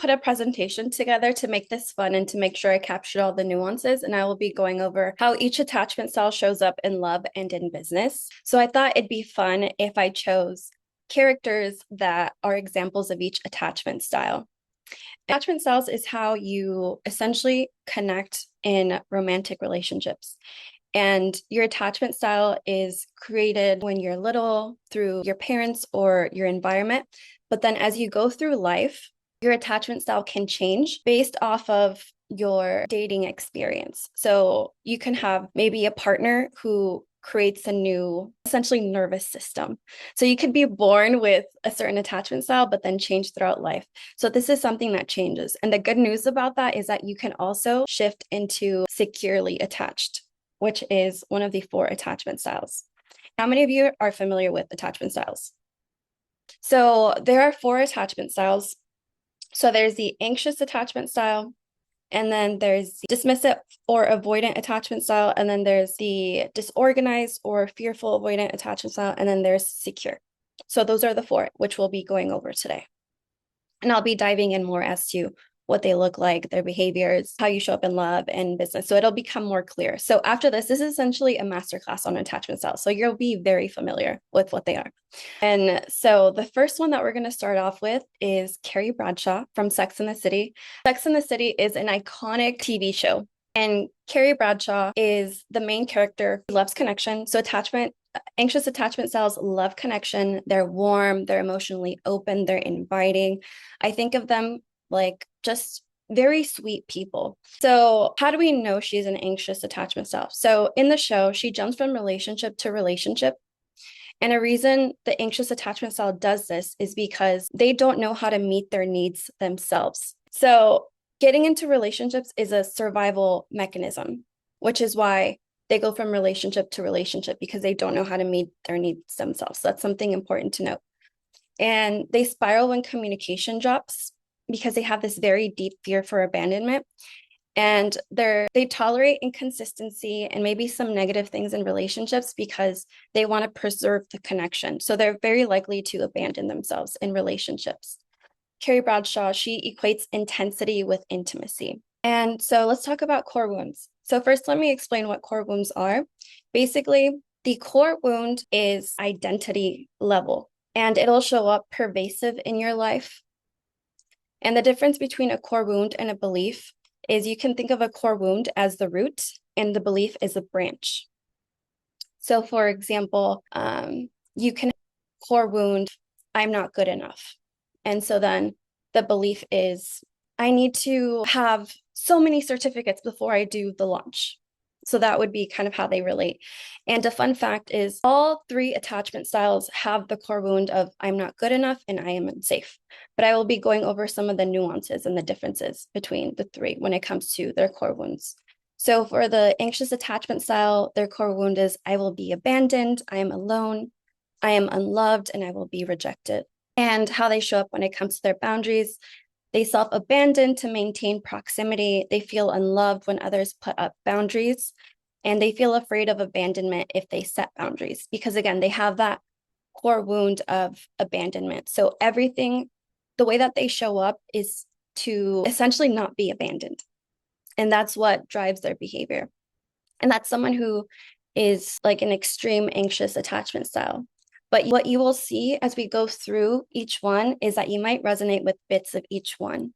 put a presentation together to make this fun and to make sure I captured all the nuances. And I will be going over how each attachment style shows up in love and in business. So I thought it'd be fun if I chose characters that are examples of each attachment style. Attachment styles is how you essentially connect in romantic relationships. And your attachment style is created when you're little through your parents or your environment. But then as you go through life, your attachment style can change based off of your dating experience. So you can have maybe a partner who creates a new, essentially, nervous system. So you could be born with a certain attachment style, but then change throughout life. So this is something that changes. And the good news about that is that you can also shift into securely attached, which is one of the 4 attachment styles. How many of you are familiar with attachment styles? So there are 4 attachment styles. So there's the anxious attachment style, and then there's the dismissive or avoidant attachment style, and then there's the disorganized or fearful avoidant attachment style, and then there's secure. So those are the 4, which we'll be going over today. And I'll be diving in more as to what they look like, their behaviors, how you show up in love and business. So it'll become more clear. So after this is essentially a masterclass on attachment styles. So you'll be very familiar with what they are. And so the first one that we're going to start off with is Carrie Bradshaw from Sex and the City. Sex and the City is an iconic TV show. And Carrie Bradshaw is the main character who loves connection. So anxious attachment styles love connection. They're warm, they're emotionally open, they're inviting. I think of them like just very sweet people. So how do we know she's an anxious attachment style? So in the show, she jumps from relationship to relationship. And a reason the anxious attachment style does this is because they don't know how to meet their needs themselves. So getting into relationships is a survival mechanism, which is why they go from relationship to relationship, because they don't know how to meet their needs themselves. So that's something important to note. And they spiral when communication drops, because they have this very deep fear for abandonment. And they tolerate inconsistency and maybe some negative things in relationships because they want to preserve the connection. So they're very likely to abandon themselves in relationships. Carrie Bradshaw, she equates intensity with intimacy. And so let's talk about core wounds. So first, let me explain what core wounds are. Basically, the core wound is identity level, and it'll show up pervasive in your life. And the difference between a core wound and a belief is you can think of a core wound as the root and the belief is a branch. So for example, you can have a core wound, I'm not good enough. And so then the belief is, I need to have so many certificates before I do the launch. So that would be kind of how they relate. And a fun fact is all 3 attachment styles have the core wound of I'm not good enough and I am unsafe. But I will be going over some of the nuances and the differences between the 3 when it comes to their core wounds. So for the anxious attachment style, their core wound is I will be abandoned, I am alone, I am unloved, and I will be rejected. And how they show up when it comes to their boundaries, they self-abandon to maintain proximity. They feel unloved when others put up boundaries, and they feel afraid of abandonment if they set boundaries, because again, they have that core wound of abandonment. So everything, the way that they show up is to essentially not be abandoned. And that's what drives their behavior. And that's someone who is like an extreme anxious attachment style. But what you will see as we go through each one is that you might resonate with bits of each one.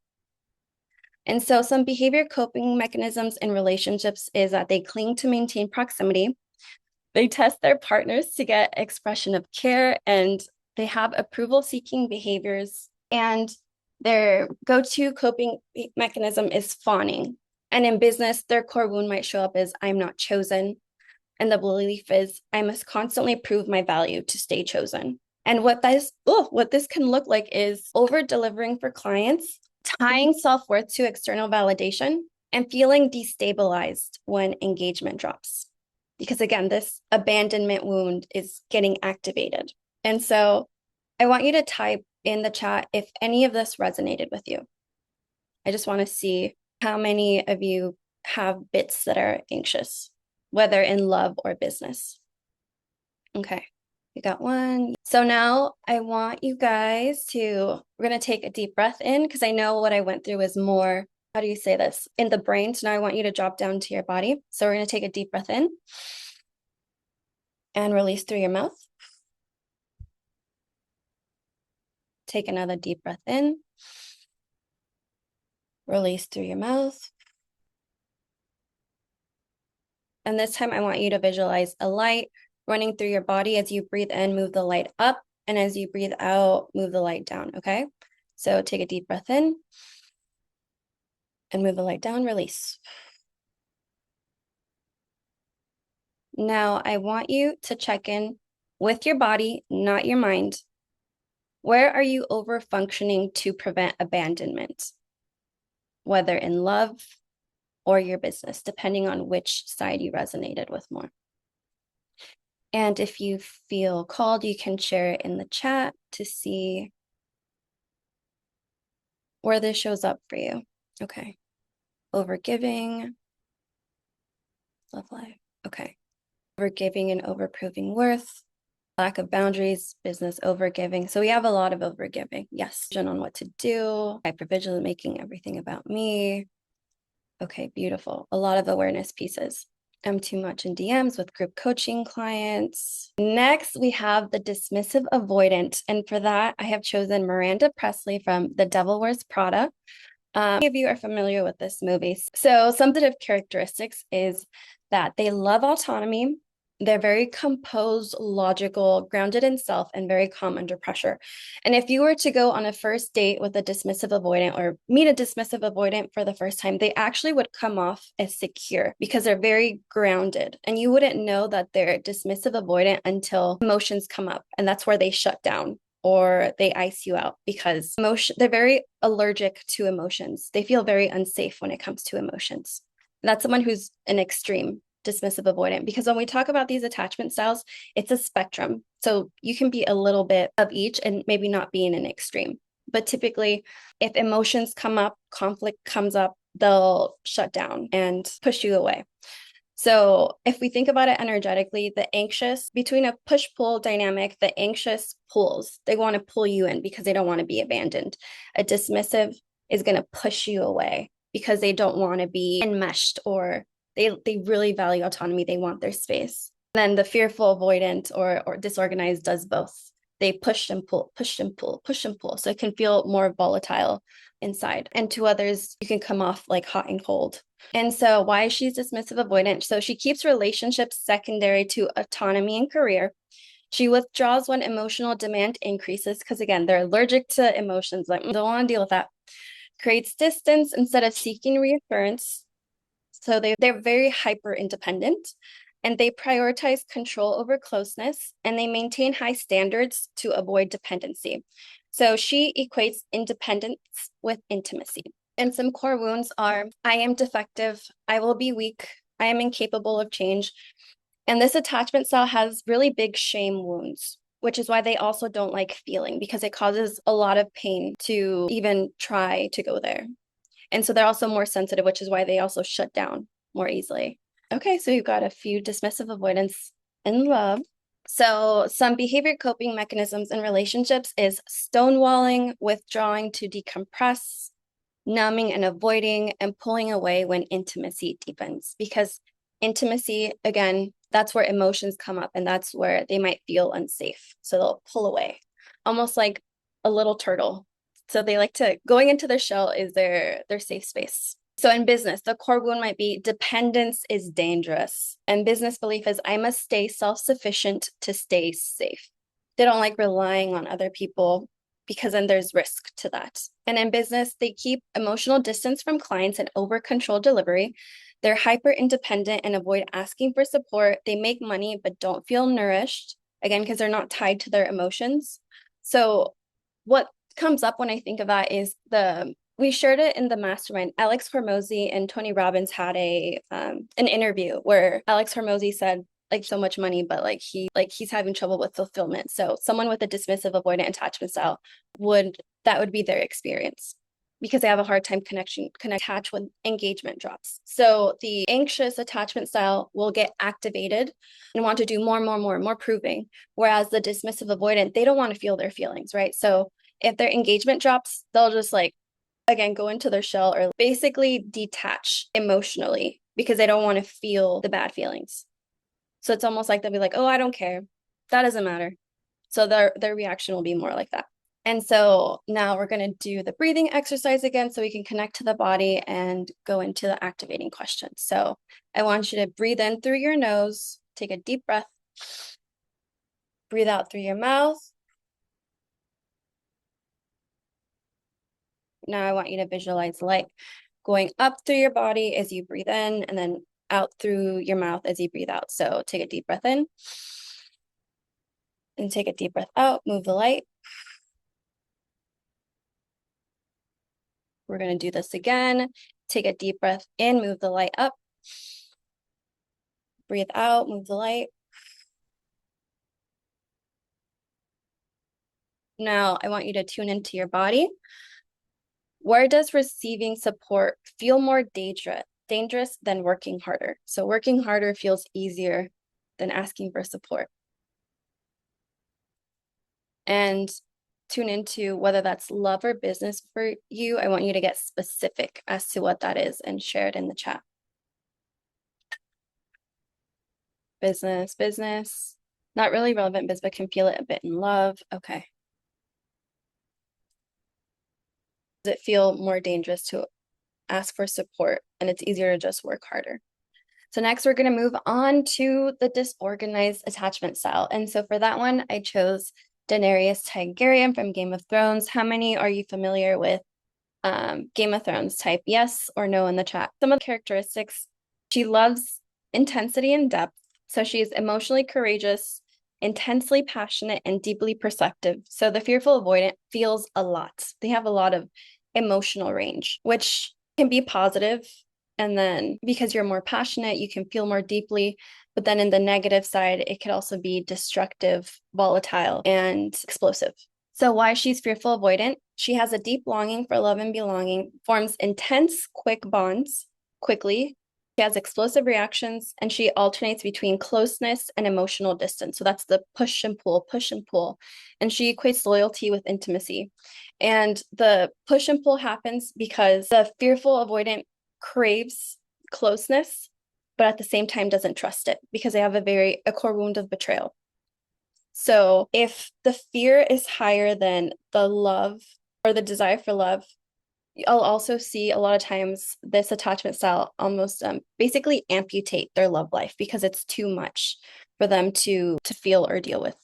And so some behavior coping mechanisms in relationships is that they cling to maintain proximity. They test their partners to get expression of care, and they have approval-seeking behaviors. And their go-to coping mechanism is fawning. And in business, their core wound might show up as I'm not chosen. And the belief is I must constantly prove my value to stay chosen. And what this can look like is over-delivering for clients, tying self-worth to external validation, and feeling destabilized when engagement drops. Because again, this abandonment wound is getting activated. And so I want you to type in the chat if any of this resonated with you. I just want to see how many of you have bits that are anxious, whether in love or business. Okay, we got one. So now I want you guys to, we're going to take a deep breath in because I know what I went through is more, how do you say this? In the brain. So now I want you to drop down to your body. So we're going to take a deep breath in and release through your mouth. Take another deep breath in, release through your mouth. And this time I want you to visualize a light running through your body. As you breathe in, move the light up. And as you breathe out, move the light down, okay? So take a deep breath in and move the light down, release. Now I want you to check in with your body, not your mind. Where are you over functioning to prevent abandonment? Whether in love or your business, depending on which side you resonated with more. And if you feel called, you can share it in the chat to see where this shows up for you. Okay. Overgiving. Love life. Okay. Overgiving and overproving worth. Lack of boundaries, business overgiving. So we have a lot of overgiving. Yes. On what to do. Hypervigilant, making everything about me. Okay, beautiful. A lot of awareness pieces. I'm too much in DMs with group coaching clients. Next, we have the dismissive avoidant. And for that, I have chosen Miranda Presley from The Devil Wears Prada. Many of you are familiar with this movie. So some sensitive characteristics is that they love autonomy. They're very composed, logical, grounded in self, and very calm under pressure. And if you were to go on a first date with a dismissive avoidant or meet a dismissive avoidant for the first time, they actually would come off as secure because they're very grounded. And you wouldn't know that they're dismissive avoidant until emotions come up. And that's where they shut down or they ice you out because they're very allergic to emotions. They feel very unsafe when it comes to emotions. And that's someone who's an extreme dismissive avoidant, because when we talk about these attachment styles, it's a spectrum. So you can be a little bit of each and maybe not be in an extreme. But typically, if emotions come up, conflict comes up, they'll shut down and push you away. So if we think about it energetically, the anxious, between a push-pull dynamic, the anxious pulls. They want to pull you in because they don't want to be abandoned. A dismissive is going to push you away because they don't want to be enmeshed, or they really value autonomy. They want their space. Then the fearful avoidant or disorganized does both. They push and pull, push and pull, push and pull. So it can feel more volatile inside. And to others, you can come off like hot and cold. And so why she's dismissive avoidant? So she keeps relationships secondary to autonomy and career. She withdraws when emotional demand increases because, again, they're allergic to emotions. Like, don't want to deal with that. Creates distance instead of seeking reassurance. So they're very hyper independent, and they prioritize control over closeness, and they maintain high standards to avoid dependency. So she equates independence with intimacy. And some core wounds are, I am defective, I will be weak, I am incapable of change. And this attachment style has really big shame wounds, which is why they also don't like feeling, because it causes a lot of pain to even try to go there. And so they're also more sensitive, which is why they also shut down more easily. Okay, so you've got a few dismissive avoidance in love. So some behavior coping mechanisms in relationships is stonewalling, withdrawing to decompress, numbing and avoiding, and pulling away when intimacy deepens. Because intimacy, again, that's where emotions come up, and that's where they might feel unsafe. So they'll pull away, almost like a little turtle. So they like to, going into their shell is their safe space. So in business, the core wound might be dependence is dangerous. And business belief is I must stay self-sufficient to stay safe. They don't like relying on other people because then there's risk to that. And in business, they keep emotional distance from clients and over control delivery. They're hyper independent and avoid asking for support. They make money but don't feel nourished, again, because they're not tied to their emotions. So what comes up when I think of that is we shared it in the mastermind. Alex Hormozy and Tony Robbins had an interview where Alex Hormozy said like so much money, but he's having trouble with fulfillment. So someone with a dismissive avoidant attachment style would be their experience. because they have a hard time attach when engagement drops. So the anxious attachment style will get activated and want to do more proving. Whereas the dismissive avoidant, they don't want to feel their feelings, right? So if their engagement drops, they'll just like, again, go into their shell or basically detach emotionally because they don't want to feel the bad feelings. So it's almost like they'll be like, oh, I don't care. That doesn't matter. So their reaction will be more like that. And so now we're going to do the breathing exercise again so we can connect to the body and go into the activating questions. So I want you to breathe in through your nose, take a deep breath, breathe out through your mouth. Now I want you to visualize light going up through your body as you breathe in and then out through your mouth as you breathe out. So take a deep breath in and take a deep breath out, move the light. We're going to do this again. Take a deep breath in, move the light up. Breathe out, move the light. Now I want you to tune into your body. Where does receiving support feel more dangerous than working harder? So working harder feels easier than asking for support. And tune into whether that's love or business for you. I want you to get specific as to what that is and share it in the chat. Business. Not really relevant, but can feel it a bit in love. Okay. Does it feel more dangerous to ask for support and it's easier to just work harder? So next we're going to move on to the disorganized attachment style. And so for that one, I chose Daenerys Targaryen from Game of Thrones. How many are you familiar with Game of Thrones? Type yes or no in the chat. Some of the characteristics: she loves intensity and depth. So she's emotionally courageous, intensely passionate, and deeply perceptive. So the fearful avoidant feels a lot. They have a lot of emotional range, which can be positive. And then because you're more passionate, you can feel more deeply. But then in the negative side, it could also be destructive, volatile, and explosive. So why she's fearful avoidant: she has a deep longing for love and belonging, forms intense, quick bonds quickly. She has explosive reactions, and she alternates between closeness and emotional distance. So that's the push and pull. And she equates loyalty with intimacy. And the push and pull happens because the fearful avoidant craves closeness, but at the same time doesn't trust it because they have a core wound of betrayal. So if the fear is higher than the love or the desire for love, I'll also see a lot of times this attachment style almost basically amputate their love life because it's too much for them to feel or deal with.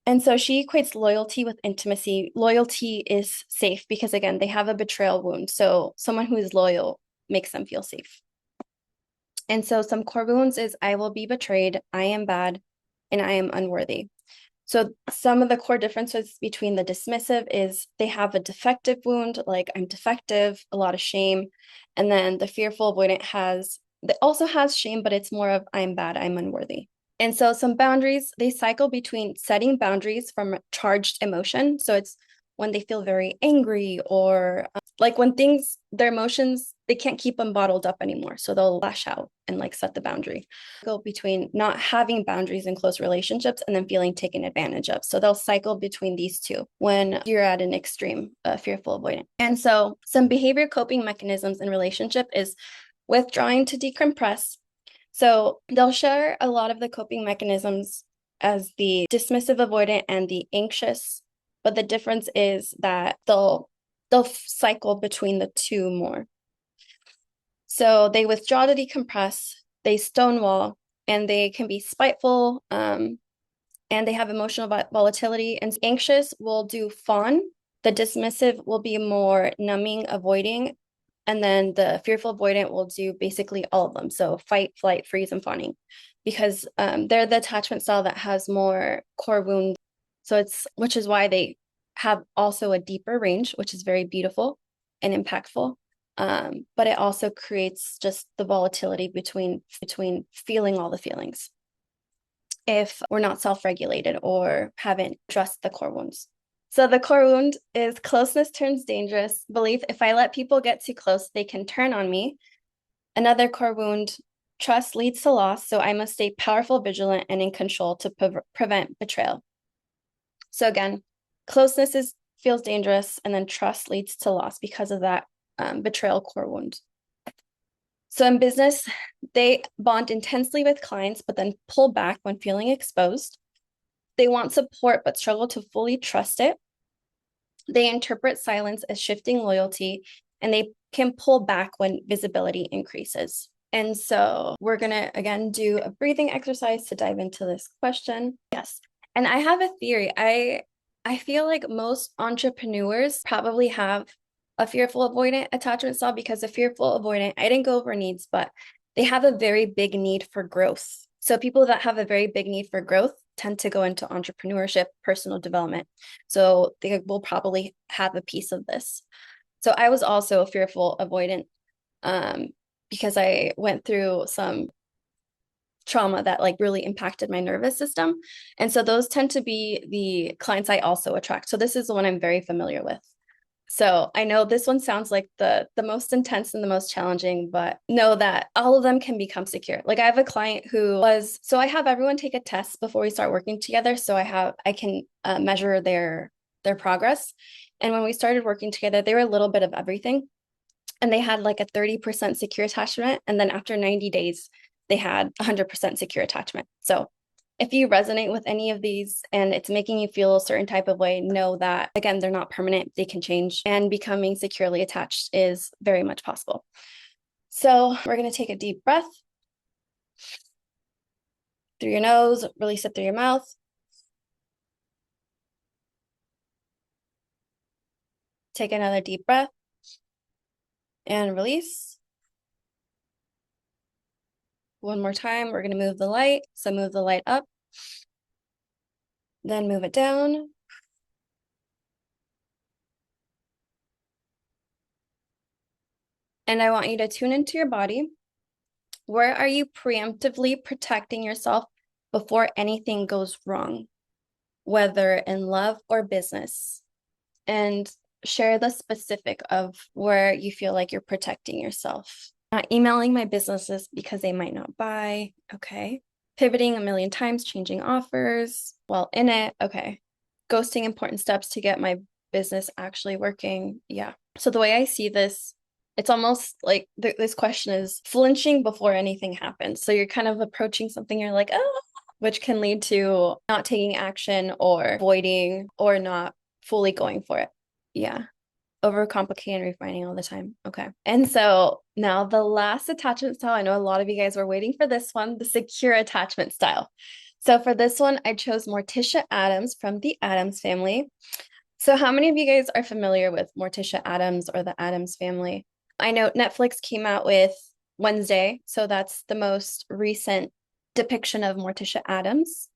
And so she equates loyalty with intimacy. Loyalty is safe because, again, they have a betrayal wound. So someone who is loyal makes them feel safe. And so some core wounds is I will be betrayed, I am bad, and I am unworthy. So some of the core differences between the dismissive is they have a defective wound, like I'm defective, a lot of shame. And then the fearful avoidant also has shame, but it's more of I'm bad, I'm unworthy. And so some boundaries, they cycle between setting boundaries from charged emotion. So it's when they feel very angry or like when their emotions, they can't keep them bottled up anymore. So they'll lash out and like set the boundary. Go between not having boundaries in close relationships and then feeling taken advantage of. So they'll cycle between these two when you're at an extreme, fearful avoidant. And so some behavior coping mechanisms in relationship is withdrawing to decompress. So they'll share a lot of the coping mechanisms as the dismissive avoidant and the anxious, but the difference is that they'll cycle between the two more. So they withdraw to decompress, they stonewall, and they can be spiteful, and they have emotional volatility. And anxious will do fawn. The dismissive will be more numbing, avoiding. And then the fearful avoidant will do basically all of them. So fight, flight, freeze, and fawning, because they're the attachment style that has more core wound. So which is why they have also a deeper range, which is very beautiful and impactful. But it also creates just the volatility between feeling all the feelings if we're not self-regulated or haven't addressed the core wounds. So the core wound is closeness turns dangerous. Belief, if I let people get too close, they can turn on me. Another core wound, trust leads to loss. So I must stay powerful, vigilant, and in control to prevent betrayal. So again, feels dangerous, and then trust leads to loss because of that betrayal core wound. So in business, they bond intensely with clients, but then pull back when feeling exposed. They want support, but struggle to fully trust it. They interpret silence as shifting loyalty, and they can pull back when visibility increases. And so we're going to, again, do a breathing exercise to dive into this question. Yes. And I have a theory. I feel like most entrepreneurs probably have a fearful avoidant attachment style, because a fearful avoidant, I didn't go over needs, but they have a very big need for growth. So people that have a very big need for growth tend to go into entrepreneurship, personal development. So they will probably have a piece of this. So I was also a fearful avoidant because I went through some trauma that like really impacted my nervous system. And so those tend to be the clients I also attract. So this is the one I'm very familiar with. So I know this one sounds like the most intense and the most challenging, but know that all of them can become secure. Like I have a client who was, so I have everyone take a test before we start working together. So I can measure their progress. And when we started working together, they were a little bit of everything. And they had like a 30% secure attachment. And then after 90 days, they had 100% secure attachment. So if you resonate with any of these and it's making you feel a certain type of way, know that, again, they're not permanent. They can change, and becoming securely attached is very much possible. So we're going to take a deep breath through your nose, release it through your mouth. Take another deep breath and release. One more time, we're going to move the light. So move the light up, then move it down. And I want you to tune into your body. Where are you preemptively protecting yourself before anything goes wrong, whether in love or business? And share the specific of where you feel like you're protecting yourself. Not emailing my businesses because they might not buy. Okay. Pivoting a million times, changing offers while in it. Okay. Ghosting important steps to get my business actually working. Yeah. So the way I see this, it's almost like this question is flinching before anything happens. So you're kind of approaching something, you're like, oh, which can lead to not taking action or avoiding or not fully going for it. Yeah. Overcomplicating and refining all the time. Okay. And so now the last attachment style, I know a lot of you guys were waiting for this one, the secure attachment style. So for this one, I chose Morticia Addams from the Addams family. So how many of you guys are familiar with Morticia Addams or the Addams family? I know Netflix came out with Wednesday, so that's the most recent depiction of Morticia Addams.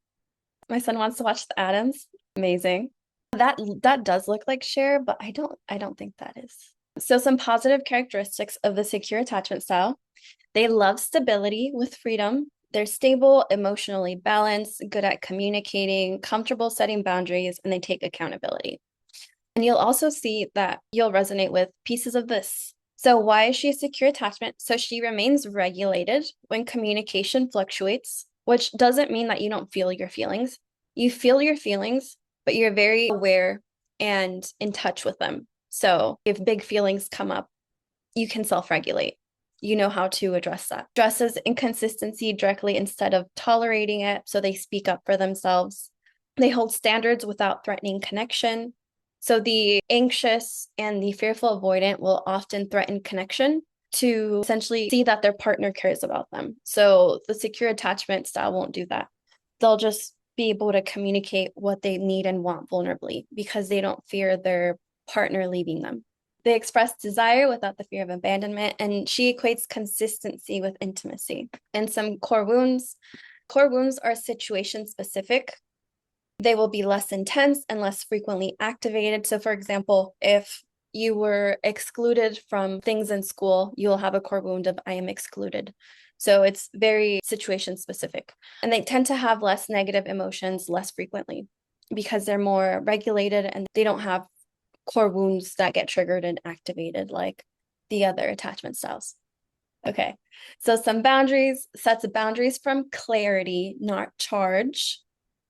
My son wants to watch the Addams. Amazing. That does look like Cher, but I don't think that is. So some positive characteristics of the secure attachment style. They love stability with freedom. They're stable, emotionally balanced, good at communicating, comfortable setting boundaries, and they take accountability. And you'll also see that you'll resonate with pieces of this. So why is she a secure attachment? So she remains regulated when communication fluctuates, which doesn't mean that you don't feel your feelings. You feel your feelings, but you're very aware and in touch with them. So if big feelings come up, you can self-regulate. You know how to address that. Addresses inconsistency directly instead of tolerating it. So they speak up for themselves. They hold standards without threatening connection. So the anxious and the fearful avoidant will often threaten connection to essentially see that their partner cares about them. So the secure attachment style won't do that. They'll just be able to communicate what they need and want vulnerably because they don't fear their partner leaving them. They express desire without the fear of abandonment, and she equates consistency with intimacy. And some core wounds. Core wounds are situation specific. They will be less intense and less frequently activated. So for example, if you were excluded from things in school, you'll have a core wound of I am excluded. So it's very situation specific. And they tend to have less negative emotions less frequently. because they're more regulated and they don't have core wounds that get triggered and activated like the other attachment styles. Okay, so some boundaries, sets of boundaries from clarity, not charge.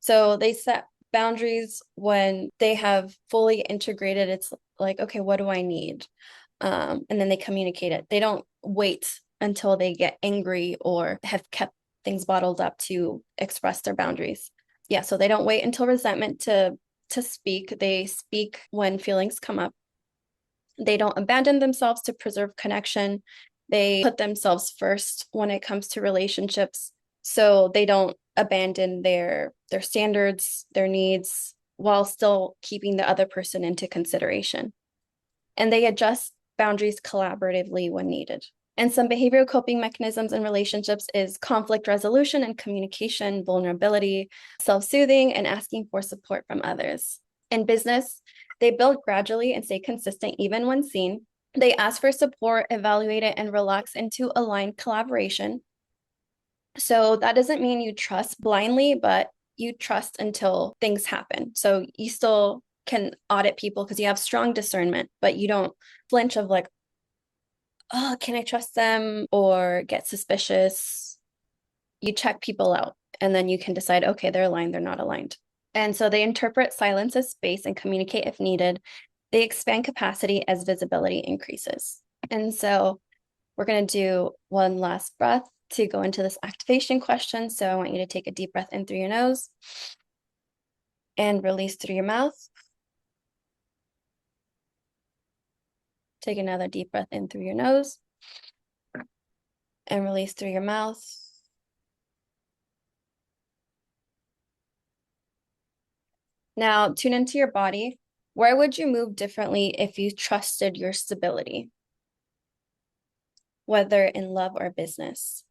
So they set boundaries when they have fully integrated. It's like, okay, what do I need? And then they communicate it. They don't wait until they get angry or have kept things bottled up to express their boundaries. Yeah, so they don't wait until resentment to speak. They speak when feelings come up. They don't abandon themselves to preserve connection. They put themselves first when it comes to relationships. So they don't abandon their standards, their needs, while still keeping the other person into consideration. And they adjust boundaries collaboratively when needed. And some behavioral coping mechanisms in relationships is conflict resolution and communication, vulnerability, self-soothing, and asking for support from others. In business, they build gradually and stay consistent even when seen. They ask for support, evaluate it, and relax into aligned collaboration. So that doesn't mean you trust blindly, but you trust until things happen. So you still can audit people because you have strong discernment, but you don't flinch of like, oh, can I trust them or get suspicious? You check people out and then you can decide, okay, they're aligned, they're not aligned. And so they interpret silence as space and communicate if needed. They expand capacity as visibility increases. And so we're going to do one last breath to go into this activation question. So I want you to take a deep breath in through your nose and release through your mouth. Take another deep breath in through your nose and release through your mouth. Now, tune into your body. Where would you move differently if you trusted your stability, whether in love or business?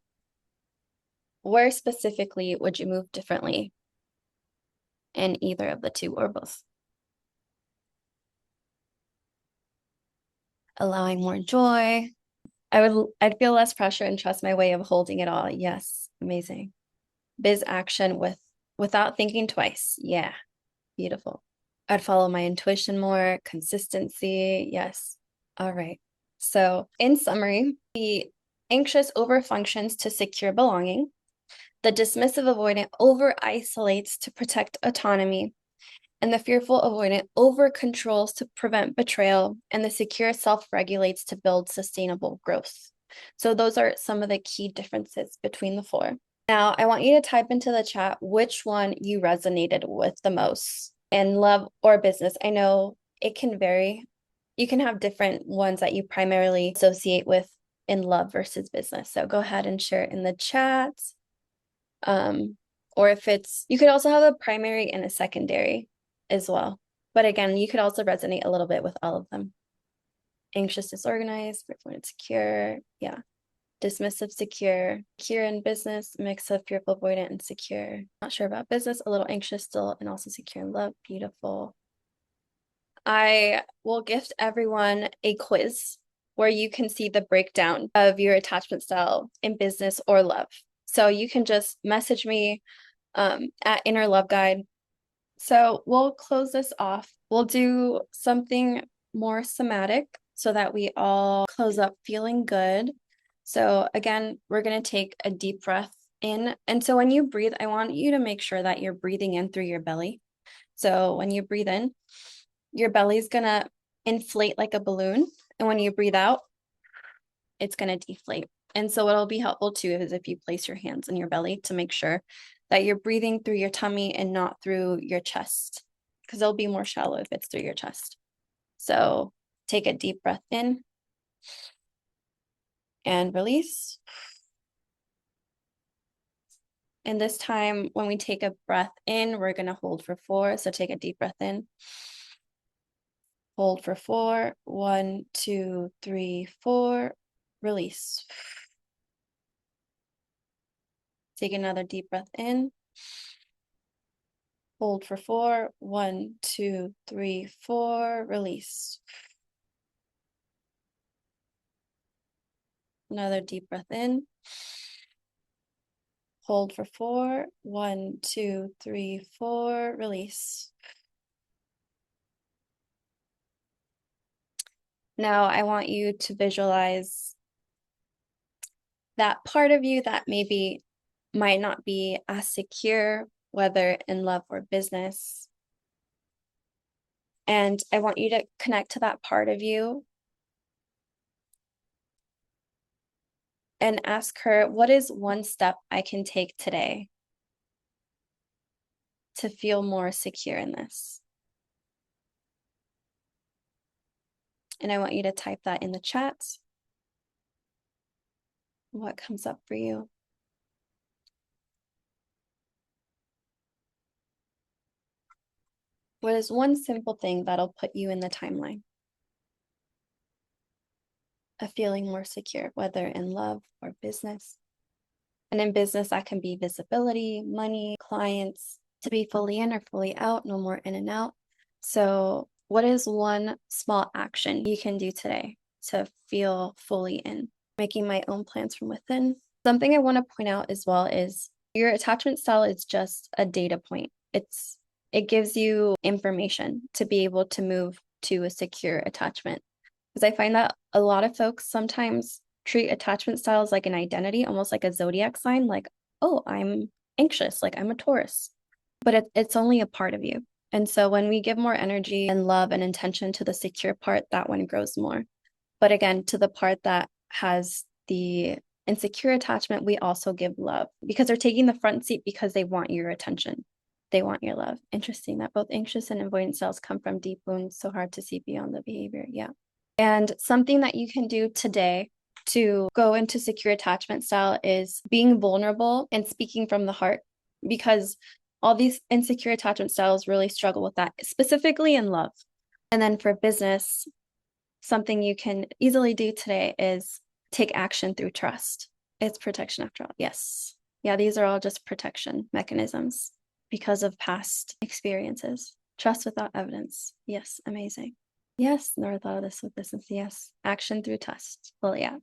Where specifically would you move differently in either of the two or both? Allowing more joy. I'd feel less pressure and trust my way of holding it all. Yes, amazing. Biz action without thinking twice. Yeah, beautiful. I'd follow my intuition more, consistency. Yes. All right. So, in summary, the anxious overfunctions to secure belonging. The dismissive avoidant over isolates to protect autonomy. And the fearful avoidant over controls to prevent betrayal. And the secure self regulates to build sustainable growth. So, those are some of the key differences between the four. Now, I want you to type into the chat which one you resonated with the most in love or business. I know it can vary. You can have different ones that you primarily associate with in love versus business. So go ahead and share it in the chat. Or if it's, you could also have a primary and a secondary as well. But again, you could also resonate a little bit with all of them. Anxious, disorganized, fearful, insecure. Yeah. Dismissive, secure, secure in business, mix of fearful, avoidant, and secure. Not sure about business, a little anxious still, and also secure in love. Beautiful. I will gift everyone a quiz where you can see the breakdown of your attachment style in business or love. So you can just message me at Inner Love Guide. So we'll close this off. We'll do something more somatic so that we all close up feeling good. So again, we're going to take a deep breath in. And so when you breathe, I want you to make sure that you're breathing in through your belly. So when you breathe in, your belly's going to inflate like a balloon. And when you breathe out, it's going to deflate. And so what'll be helpful too is if you place your hands in your belly to make sure that you're breathing through your tummy and not through your chest, because it'll be more shallow if it's through your chest. So take a deep breath in and release. And this time, when we take a breath in, we're going to hold for 4. So take a deep breath in. Hold for 4. 1, 2, 3, 4. Release. Take another deep breath in. Hold for 4. 1, 2, 3, 4. Release. Another deep breath in. Hold for 4. 1, 2, 3, 4. Release. Now I want you to visualize that part of you that maybe might not be as secure, whether in love or business. And I want you to connect to that part of you and ask her, what is one step I can take today to feel more secure in this? And I want you to type that in the chat. What comes up for you? What is one simple thing that'll put you in the timeline of feeling more secure, whether in love or business? And in business, that can be visibility, money, clients, to be fully in or fully out, no more in and out. So what is one small action you can do today to feel fully in? Making my own plans from within. Something I want to point out as well is your attachment style is just a data point. It gives you information to be able to move to a secure attachment. Because I find that a lot of folks sometimes treat attachment styles like an identity, almost like a zodiac sign, like, oh, I'm anxious, like I'm a Taurus. But it's only a part of you. And so when we give more energy and love and intention to the secure part, that one grows more. But again, to the part that has the insecure attachment, we also give love because they're taking the front seat because they want your attention. They want your love. Interesting that both anxious and avoidant styles come from deep wounds, so hard to see beyond the behavior. Yeah. And something that you can do today to go into secure attachment style is being vulnerable and speaking from the heart, because all these insecure attachment styles really struggle with that, specifically in love. And then for business, something you can easily do today is take action through trust. It's protection after all. Yes. Yeah, these are all just protection mechanisms because of past experiences. Trust without evidence. Yes, amazing. Yes, never thought of this with business. Yes, action through trust. Well, yeah,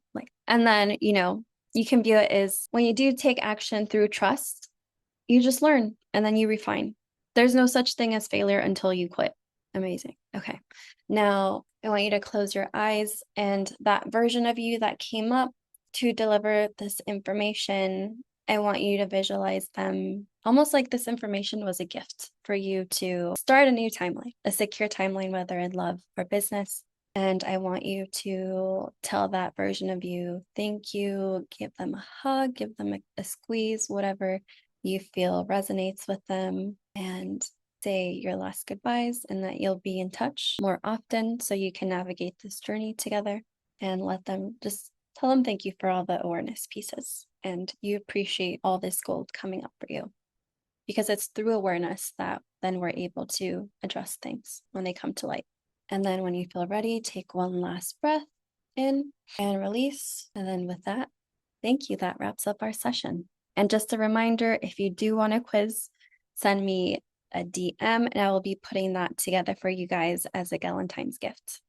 and then, you can view it as when you do take action through trust, you just learn and then you refine. There's no such thing as failure until you quit. Amazing. Okay. Now I want you to close your eyes, and that version of you that came up to deliver this information, I want you to visualize them almost like this information was a gift for you to start a new timeline, a secure timeline, whether in love or business. And I want you to tell that version of you, thank you, give them a hug, give them a squeeze, whatever you feel resonates with them, and say your last goodbyes, and that you'll be in touch more often so you can navigate this journey together, and just tell them thank you for all the awareness pieces, and you appreciate all this gold coming up for you, because it's through awareness that then we're able to address things when they come to light. And then when you feel ready, take one last breath in and release. And then with that, thank you. That wraps up our session. And just a reminder, if you do want a quiz, send me a DM and I will be putting that together for you guys as a Galentine's gift.